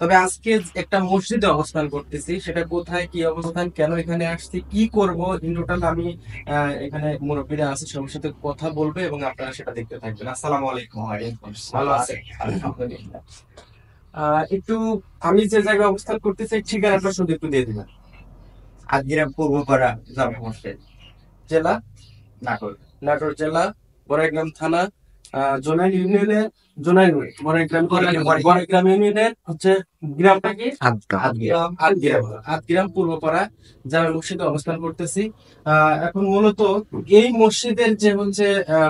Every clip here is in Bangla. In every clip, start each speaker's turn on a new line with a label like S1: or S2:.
S1: তবে আজকে একটা মসজিদে অবস্থান করতেছি, সেটা কোথায়, কি অবস্থান, কেন এখানে আসছি, কি করব, ইন টোটাল আমি এখানে মুরব্বীরা আছে সবার সাথে কথা বলবো এবং আপনারা সেটা দেখতে থাকবেন। আসসালামু আলাইকুম। ভালো আছেন? আলহামদুলিল্লাহ। একটু আমি যে জায়গায় অবস্থান করতেছি ঠিকানাটা শুধু একটু দিয়ে দিবেন।
S2: আজকের পূর্বপাড়া জামে মসজিদ,
S1: জেলা
S2: নাটোর।
S1: নাটোর জেলা, বড়াইগ্রাম থানা, জোনাইল ইউনিয়নের, জোনাইল বড়াইগ্রাম বড়াইগ্রাম ইউনিয়নের হচ্ছে গ্রামটা কি? আটগ্রাম পূর্বপাড়া জামে মসজিদে অবস্থান করতেছি। এখন মূলত এই মসজিদের যে হচ্ছে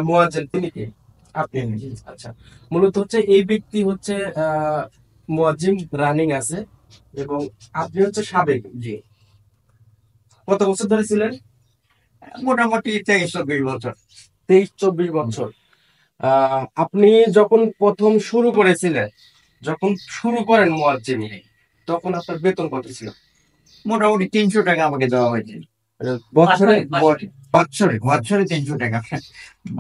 S1: মুয়াজ্জিন, তিনি কি? আপনি? আচ্ছা, মূলত হচ্ছে এই ব্যক্তি হচ্ছে মুয়াজ্জিন রানিং আছে এবং আপনি হচ্ছে সাবেক।
S2: জি,
S1: কত বছর ধরে ছিলেন?
S2: মোটামুটি 23-24 বছর।
S1: 23-24 বছর। আপনি যখন প্রথম শুরু করেছিলেন, যখন শুরু করেন মুয়াজ্জিন, তখন আপনার বেতন কত ছিল?
S2: মোটামুটি 300 টাকা আমাকে দেওয়া হয়েছে।
S1: বছরে?
S2: বছরে বছরে 300 টাকা।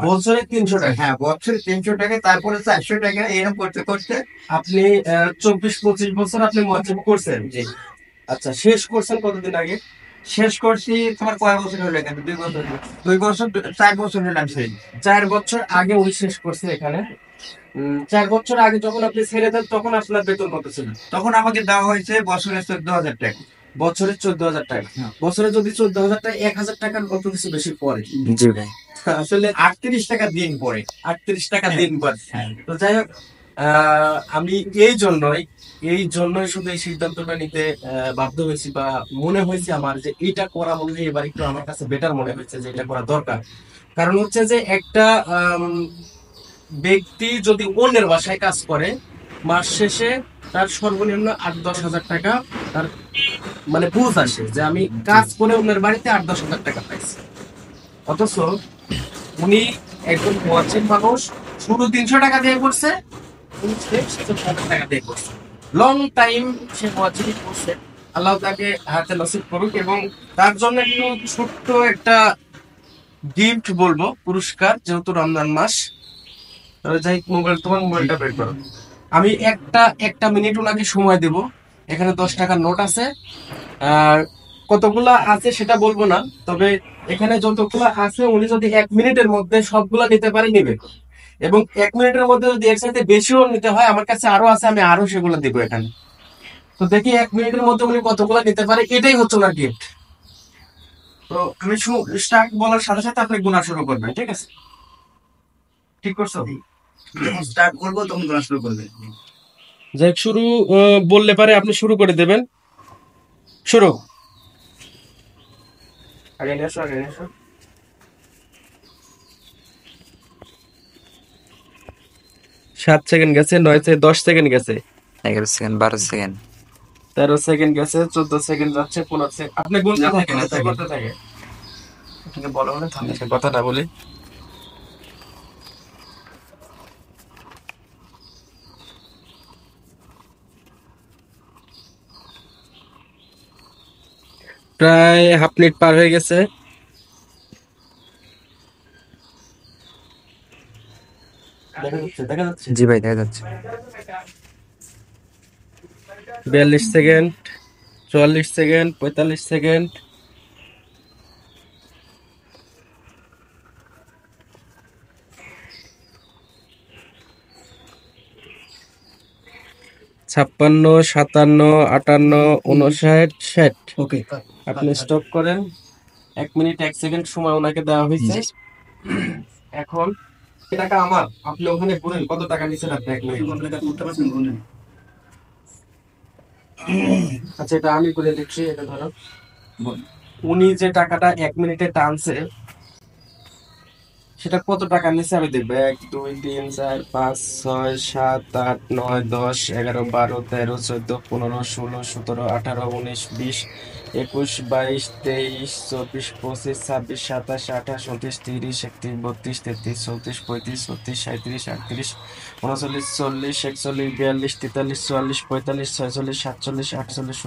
S1: বছরে 300 টাকা?
S2: হ্যাঁ, বছরে 300 টাকা, তারপরে 400 টাকা, এরকম করতে করতে
S1: আপনি 24-25 বছর আপনি মুয়াজ্জিন করছেন?
S2: জি।
S1: আচ্ছা, শেষ করছেন কতদিন আগে?
S2: শেষ করছি তোমার কয় বছর হলো? এখানে 2 বছর। 2 বছর 4 বছর হলো আমি ছেড়ে দিই।
S1: 4 বছর আগে উনি শেষ করছে এখানে। 4 বছর আগে যখন আপনি ছেড়ে দেন তখন আপনার বেতন কত ছিল?
S2: তখন আমাকে দেওয়া হয়েছে বছরে 14,000 টাকা।
S1: বছরে 14,000 টাকা?
S2: হ্যাঁ।
S1: বছরে যদি 14,000 টাকা, 1,000 টাকার কত কিছু বেশি পড়ে।
S2: জি ভাই,
S1: আসলে
S2: 38 টাকা দিন পরে।
S1: 38 টাকা দিন পড়ে।
S2: হ্যাঁ।
S1: তো যাই হোক, আমি এই জন্যই শুধু এই সিদ্ধান্তটা নিতে বাধ্য হয়েছি বা মনে হয়েছে আমার যে এটা করা মনে হয় এবার একটু আমার কাছে বেটার মনে হয়েছে যে এটা করা দরকার। কারণ হচ্ছে যে একটা ব্যক্তি যদি অন্যের বাসায় কাজ করে, মাস শেষে তার সর্বনিম্ন 8-10 হাজার টাকা তার মানে বুঝ আসে যে আমি কাজ করে অন্যের বাড়িতে 8-10 হাজার টাকা পাইছি। অথচ উনি একজন মুয়াজ্জিন মানুষ, শুধু 300 টাকা দিয়ে করছে, উনি 700 টাকা দিয়ে করছে। লং টাইম সে মুয়াজ্জিন করছে। আল্লাহ তাকে হাতে নসিব করুক এবং তার জন্য একটু ছোট্ট একটা গিফট বলবো, পুরস্কার, যেহেতু রমজান মাস। যাই তোমার মোবাইলটা বের করো। আমি একটা মিনিট ওনাকে সময় দেব। এখানে 10 টাকার নোট আছে, আর কতগুলা আছে সেটা বলবো না, তবে এখানে যতগুলা আছে উনি যদি 1 মিনিটের মধ্যে সবগুলা নিতে পারে নিবে, এবং 1 মিনিটের মধ্যে যদি এর সাথে বেশিও নিতে হয়, আমার কাছে আরো আছে, আমি আরো সেগুলো দিব এখানে। তো দেখি 1 মিনিটের মধ্যে উনি কতগুলা নিতে পারে, এটাই হচ্ছে ওনার গিফট। তো আমি স্টার্ট বলার সাথে সাথে আপনি গুণা শুরু করবেন, ঠিক আছে? ঠিক করছো?
S2: যখন স্টার্ট করবো তখন তোমরা শুরু করবে।
S1: যাই হোক, শুরু বললে পারে আপনি শুরু করে দেবেন। শুরু। আগে নিয়ে আসো, আগে নিয়ে আসো। 7 সেকেন্ড গেছে, 9 10 সেকেন্ড গেছে,
S3: 11 সেকেন্ড, 12 সেকেন্ড,
S1: 13 সেকেন্ড গেছে, 14 সেকেন্ড যাচ্ছে, 15 সেকেন্ড। আপনি গুনতে থাকেন, করতে থাকে। আপনাকে বলো না, থামে কথাটা বলি। প্রায় হাফ মিনিট পার হয়ে গেছে। দেখা যাচ্ছে।
S3: জি ভাই দেখা যাচ্ছে।
S1: 42 সেকেন্ড, 44 সেকেন্ড, 45 সেকেন্ড, 56, 57, 58, 59, 60।
S2: ওকে,
S1: আপনি স্টপ করেন। 1 মিনিট 1 সেকেন্ড সময় ওনাকে দেওয়া হয়েছে।
S3: জি।
S1: এখন এই টাকা আমার, আপনি ওখানে বলেন কত টাকা নিচ্ছেন আপনি 1 মিনিট। আচ্ছা, এটা আমি করে দিচ্ছি, এটা ধরো। উনি যে টাকাটা 1 মিনিটে টানছে, সেটা কত টাকা নিচ্ছে আমি দেখবো। 1 2 3 4 5 6 7 8 9 10 11 12 13 14 15 16 17 18 19 20 21 22 23 24 25 26 27 28 29 30 31 32 33 34 35 36 37 38 39 40 41 42 43 44 45 46 47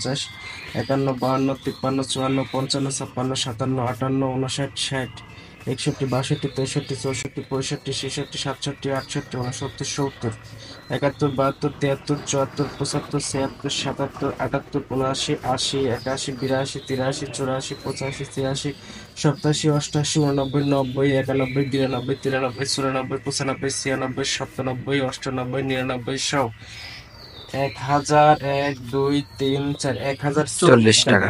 S1: 48 49 50 51 52 53 54 55 56 57 58 59 60 61 62 63 64 65 66 67 68 69 70 71 72 73 74 75 76 77 78 79 80 81 82 83 84 85 86 87 88 89 90 91 92 93 94 95 96 97 98 99 100 1000 1 2 3 4
S3: 40
S1: 1040
S3: টাকা।
S1: টাকা।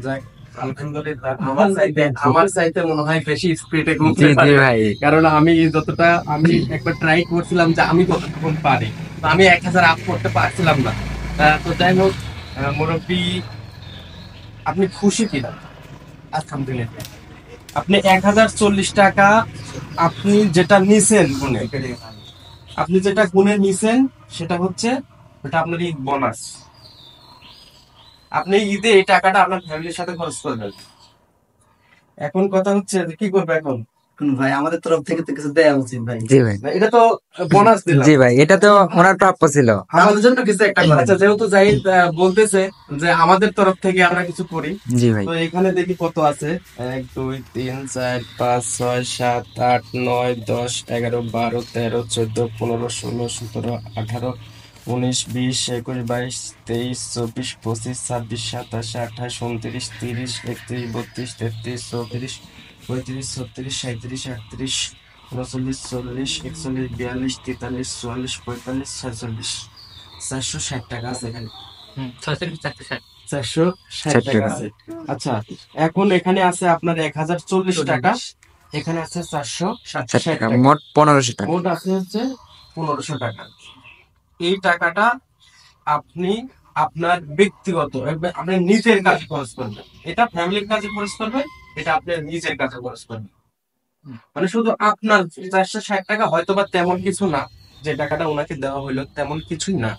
S1: যাক, আলহামদুলিল্লাহ, আমার চাইতে মনে হয় বেশি স্পিডে ঘুমতে
S3: জি জি
S1: পারে।
S3: ভাই,
S1: কারণ আমি একবার ট্রাই করছিলাম যে আমি কতক্ষণ পারি, তো আমি 1000 আপ করতে পারছিলাম না। তো যাই হোক, মুরব্বী, আপনি খুশি কিনা? আলহামদুলিল্লাহ। আপনি 1040 টাকা আপনি যেটা নিছেন গুনে, আপনি যেটা গুনে নিছেন সেটা হচ্ছে, ওটা আপনার ঈদ বোনাস। আপনি ঈদে এই টাকাটা আপনার ফ্যামিলির সাথে খরচ করবেন। এখন কথা হচ্ছে যে কি করবে এখন?
S2: ভাই আমাদের তরফ থেকে তো কিছু দেওয়া উচিত ভাই।
S3: জি ভাই,
S1: না, এটা তো বোনাস দিলাম।
S3: জি ভাই, এটা তো ওনার প্রাপ্য ছিল।
S2: আমাদের জন্য কিছু একটা করেন।
S1: আচ্ছা, যেহেতু জাহিদ বলতেছে যে আমাদের তরফ থেকে আমরা কিছু করি,
S3: জি ভাই,
S1: তো এখানে দেখি কত আছে। 1 2 3 4 5 6 7 8 9 10 11 12 13 14 15 16 17 18 19 20 21 22 23 24 25 26 27 28 29 30 31 32 33 34 35 36 37 38 39 40 41 42 43 44 45 46 460 টাকা আছে এখানে। 460
S3: ষাট
S1: টাকা
S3: টাকা।
S1: আছে। আচ্ছা, এখন এখানে আছে আপনার 1040 টাকা, এখানে আছে
S3: 60
S1: 460
S3: টাকা,
S1: টাকা,
S3: মোট 1500 টাকা।
S1: মোট আছে হচ্ছে 1500 টাকা। এই টাকাটা আপনি আপনার ব্যক্তিগত, আপনি নিজের কাজে খরচ করবেন। এটা ফ্যামিলির কাজে খরচ করবেন, এটা আপনার নিজের কাজে খরচ করবেন। মানে শুধু আপনার 460 টাকা হয়তো বা তেমন কিছু না, যে টাকাটা ওনাকে দেওয়া হইলো তেমন কিছুই না।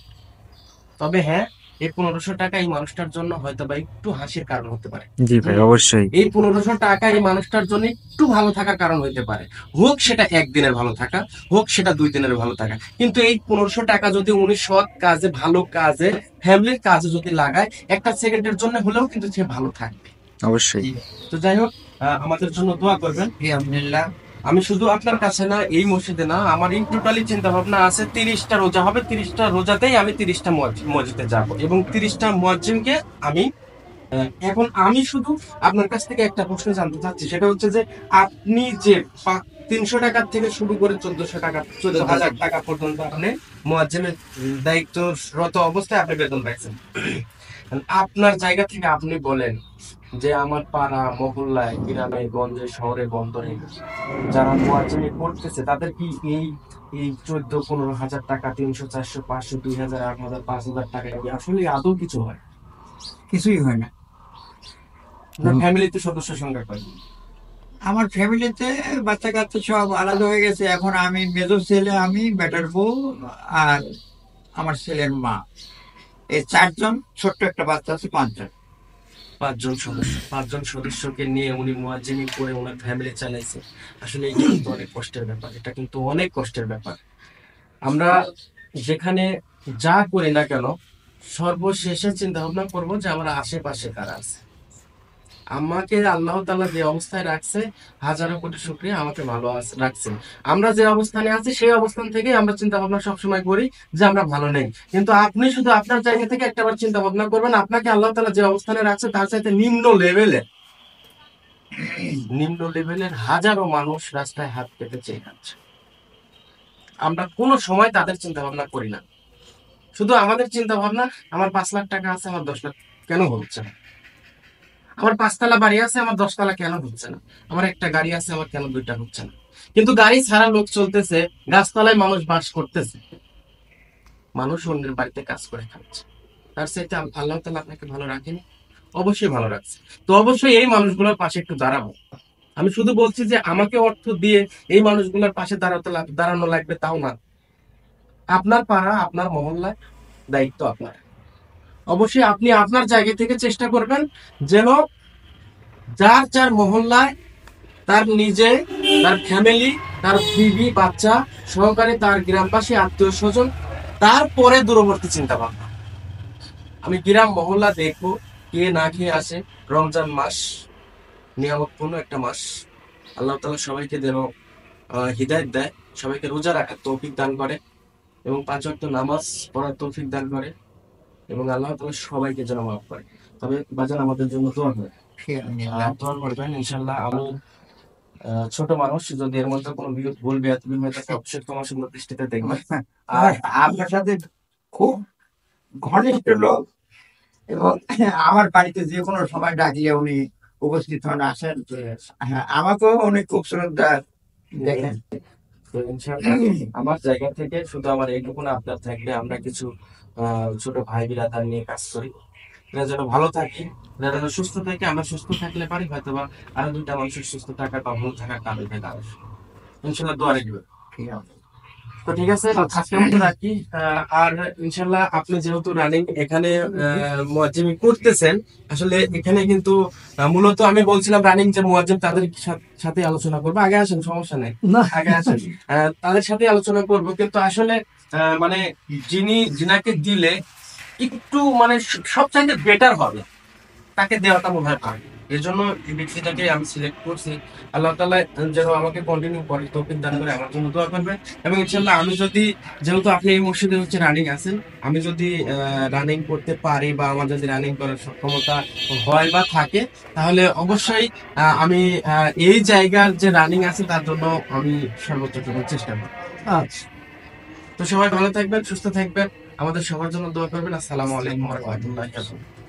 S1: তবে হ্যাঁ, এই 1500 টাকা এই মানুষটার জন্য হয়তো বা একটু হাসির কারণ হতে পারে।
S3: জি ভাই, অবশ্যই।
S1: এই 1500 টাকা এই মানুষটার জন্য একটু ভালো থাকার কারণ হইতে পারে। হোক সেটা একদিনের ভালো থাকা, হোক সেটা 2 দিনের ভালো থাকা, কিন্তু এই 1500 টাকা যদি উনি সৎ কাজে, ভালো কাজে, ফ্যামিলির কাজে যদি লাগায়, একটা সেকেন্ডের জন্য হলেও কিন্তু সে ভালো থাকবে।
S3: অবশ্যই।
S1: তো যাই হোক, আমাদের জন্য দোয়া করবেন।
S2: আলহামদুলিল্লাহ।
S1: আমি শুধু আপনার কাছে না, এই মসজিদে না, আমার এই টোটালি চিন্তা ভাবনা আছে 30টা রোজা হবে, 30টা রোজাতেই আমি 30টা মসজিদে যাব, এবং 30টা মুয়াজ্জিনকে আমি এখন আমি শুধু আপনার কাছ থেকে একটা প্রশ্ন জানতে চাচ্ছি, সেটা হচ্ছে যে আপনি যে 300 টাকা থেকে শুরু করে 1400 টাকা, 14,000 টাকা পর্যন্ত আপনি মুয়াজ্জিনের দায়িত্বরত অবস্থায় আপনি বেতন পাইছেন। আপনার জায়গা থেকে আপনি বলেন যে আমার পাড়া মহল্লায়, গ্রামে গঞ্জে, শহরে বন্দরে যারা মুয়াজ্জিনি করতেছে, তাদের কি এই এই 14-15 হাজার টাকা, 300 400 500 2000 8000 5000 টাকা কি আসলে আদৌ কিছু হয়?
S2: কিছুই হয় না।
S1: ফ্যামিলিতে সদস্য সংখ্যা কয়?
S2: আমার ফ্যামিলিতে বাচ্চা কাচ্চা সব আলাদা হয়ে গেছে। এখন আমি মেজর ছেলে, আমি বেটার বউ, আর আমার ছেলের মা, এই 4 জন। ছোট্ট একটা বাচ্চা আছে, 5 জন।
S1: 5 জন সদস্যকে নিয়ে উনি মুয়াজ্জিনি করে ওনার ফ্যামিলি চালাইছে। আসলে এটা কিন্তু অনেক কষ্টের ব্যাপার, এটা কিন্তু অনেক কষ্টের ব্যাপার। আমরা যেখানে যা করি না কেন, সর্বশেষে চিন্তা ভাবনা করবো যে আমার আশেপাশে কারা আছে। আমাকে আল্লাহ তাআলা যে অবস্থায় রাখছে, হাজারো কোটি শুকরিয়া, আমাকে ভালো রাখছেন। আমরা যে অবস্থানে আছি সেই অবস্থান থেকে আমরা চিন্তা ভাবনা সবসময় করি যে আমরা ভালো নেই, কিন্তু আপনি শুধু আপনার জায়গা থেকে একটাবার চিন্তা ভাবনা করবেন, আপনাকে আল্লাহ তাআলা যে অবস্থানে রাখছে তার চাইতে নিম্ন লেভেলের হাজারো মানুষ রাস্তায় হাত পেতে চেয়ে যাচ্ছে। আমরা কোনো সময় তাদের চিন্তা ভাবনা করি না। শুধু আমাদের চিন্তা ভাবনা, আমার 5 লাখ টাকা আছে, আমার 10 লাখ কেন হচ্ছে না? আমার 5 তলা বাড়ি আছে, আমার 10 তলা কেন হচ্ছে না? আমার একটা গাড়ি আছে, আমার কেন 2টা হচ্ছে না? কিন্তু গাড়ি ছাড়া লোক চলতেছে, গাছতলায় মানুষ বাস করতেছে, মানুষ অন্যের বাড়িতে কাজ করে খাচ্ছে। তার চাইতে আল্লাহ তাআলা আপনাকে ভালো রাখেনি? অবশ্যই ভালো রাখছে। তো অবশ্যই এই মানুষগুলোর পাশে একটু দাঁড়াবো। আমি শুধু বলছি যে আমাকে অর্থ দিয়ে এই মানুষগুলোর পাশে দাঁড়ানো লাগবে তাও না। আপনার পাড়া, আপনার মহল্লায় দায়িত্ব আপনার। অবশ্যই আপনি আপনার জায়গা থেকে চেষ্টা করবেন যেন যার যার মহল্লায় তার নিজে, তার ফ্যামিলি, তার বিবি বাচ্চা সহকারে তার গ্রামবাসী আত্মীয় স্বজন, তারপরে দূরবর্তী চিন্তা ভাবনা। আমি গ্রাম মহল্লা দেখবো কে না খেয়ে আসে। রমজান মাস নিয়ামতপূর্ণ একটা মাস। আল্লাহ তাআলা সবাইকে যেন হিদায়াত দেয়, সবাইকে রোজা রাখার তৌফিক দান করে এবং 5 ওয়াক্ত নামাজ পড়ার তৌফিক দান করে এবং আল্লাহ তাআলা সবাইকে যেন মাফ করে। তবে বাজান আমাদের জন্য দোয়া করে, দোয়া করবেন ইনশাআল্লাহ। আমি ছোট মানুষ, যদি এর মধ্যে কোনো ভুল বেয়াদবি হয়ে থাকে অবশ্যই তোমার সুন্দর দৃষ্টিতে দেখবেন।
S2: আর আপনার সাথে খুব ঘনিষ্ঠ লোক, এবং আমার বাড়িতে যে কোনো সময় ডাকলে উনি উপস্থিত হন, আসেন। হ্যাঁ, আমাকেও উনি খুব শ্রদ্ধা দেখেন।
S1: তো ইনশাআল্লাহ আমার জায়গা থেকে শুধু আমার এইটুকু না আপনার থাকবে, আমরা কিছু ছোট ভাই বিরাদার নিয়ে কাজ করি। এরা যেন ভালো থাকে, এরা যেন সুস্থ থাকে। আমরা সুস্থ থাকলে পারি হয়তো বা আরো 2টা মানুষের সুস্থ থাকার বা ভালো থাকার কারণ থেকে আসে। ইনশাআল্লাহ দোয়া রাখবে।
S2: ঠিক আছে।
S1: তো ঠিক আছে, আজকের মতো রাখি। আর ইনশাল্লাহ আপনি যেহেতু রানিং এখানে মুয়াজ্জিমি করতেছেন, আসলে এখানে কিন্তু মূলত আমি বলছিলাম রানিং যে মুয়াজ্জিম তাদের সাথে আলোচনা করবো। আগে আসেন, সমস্যা নেই, আগে আসেন। তাদের সাথে আলোচনা করবো, কিন্তু আসলে মানে যিনাকে দিলে একটু মানে সবচাইতে বেটার হবে তাকে দেওয়াটা মনে হয় পারে। এই জন্য এই ব্যক্তিটাকে আমি সিলেক্ট করছি। আল্লাহ তাআলা যেন আমাকে কন্টিনিউ করে তৌফিক দান করে, আমার জন্য দোয়া করবেন। এবং ইনশাআল্লাহ আমি যদি, যেহেতু আপনি এই মসজিদে হচ্ছে রানিং আছেন, আমি যদি রানিং করতে পারি বা আমার যদি রানিং করার সক্ষমতা হয় বা থাকে, তাহলে অবশ্যই আমি এই জায়গার যে রানিং আছে তার জন্য আমি সর্বোচ্চটুকু চেষ্টা করব।
S2: আচ্ছা।
S1: তো সবাই ভালো থাকবেন, সুস্থ থাকবেন, আমাদের সবার জন্য দোয়া করবেন। আসসালামু আলাইকুম ওয়া রাহমাতুল্লাহি ওয়া বারাকাতুহু।